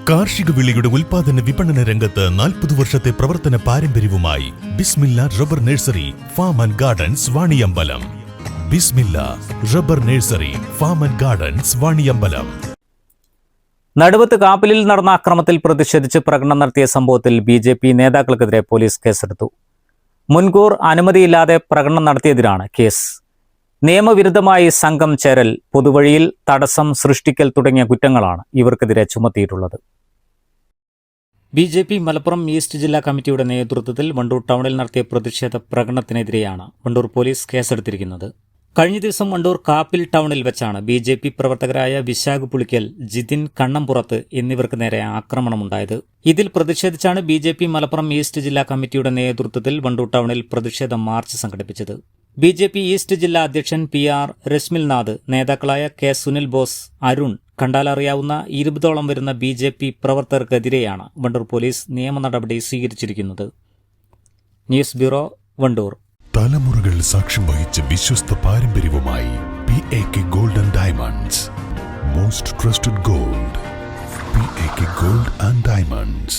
കാർഷിക വിളയുടെ ഉൽപാദന വിപണന രംഗത്ത് 40 വർഷത്തെ പ്രവർത്തന പാരമ്പര്യവുമായി Bismillah rubber nursery farm and gardens Vaniyambalam. Bismillah rubber nursery farm and gardens Vaniyambalam. Naduvath കാപ്പിലിൽ നടന്ന അക്രമത്തിൽ പ്രതിഷേധിച്ച് പ്രകടനം നടത്തിയ സംഭവത്തിൽ ബി.ജെ.പി. നേതാക്കൾക്കെതിരെ പോലീസ് കേസെടുത്തു. മുൻകൂർ അനുമതിയില്ലാതെ പ്രകടനം നടത്തിയതിനാണ് കേസ്. നിയമവിരുദ്ധമായി സംഘം ചേരൽ, പൊതുവഴിയിൽ തടസ്സം സൃഷ്ടിക്കൽ തുടങ്ങിയ കുറ്റങ്ങളാണ് ഇവർക്കെതിരെ ചുമത്തിയിട്ടുള്ളത്. ബി.ജെ.പി. മലപ്പുറം ഈസ്റ്റ് ജില്ലാ കമ്മിറ്റിയുടെ നേതൃത്വത്തിൽ വണ്ടൂർ ടൗണിൽ നടത്തിയ പ്രതിഷേധ പ്രകടനത്തിനെതിരെയാണ് വണ്ടൂർ പോലീസ് കേസെടുത്തിരിക്കുന്നത്. കഴിഞ്ഞ ദിവസം വണ്ടൂർ കാപ്പിൽ ടൗണിൽ വെച്ചാണ് ബി.ജെ.പി. പ്രവർത്തകരായ വിശാഖ് പുളിക്കൽ, ജിതിൻ കണ്ണംപുറത്ത് എന്നിവർക്ക് നേരെ ആക്രമണമുണ്ടായത്. ഇതിൽ പ്രതിഷേധിച്ചാണ് ബി.ജെ.പി. മലപ്പുറം ഈസ്റ്റ് ജില്ലാ കമ്മിറ്റിയുടെ നേതൃത്വത്തിൽ വണ്ടൂർ ടൗണിൽ പ്രതിഷേധ മാർച്ച് സംഘടിപ്പിച്ചത്. ബി.ജെ.പി. ഈസ്റ്റ് ജില്ലാ അധ്യക്ഷൻ പി.ആർ. രശ്മിൽനാഥ്, നേതാക്കളായ കെ. സുനിൽ ബോസ്, അരുൺ, കണ്ടാലറിയാവുന്ന 20ഓളം വരുന്ന ബി.ജെ.പി. പ്രവർത്തകർക്കെതിരെയാണ് വണ്ടൂർ പോലീസ് നിയമ നടപടി സ്വീകരിച്ചിരിക്കുന്നത്. News bureau, Wandoor. തലമുറകൾ സാക്ഷ്യം വഹിച്ച വിശ്വസ്ത പാരമ്പര്യവുമായി P A K. Gold and diamonds. Most trusted gold. P A K. Gold and diamonds.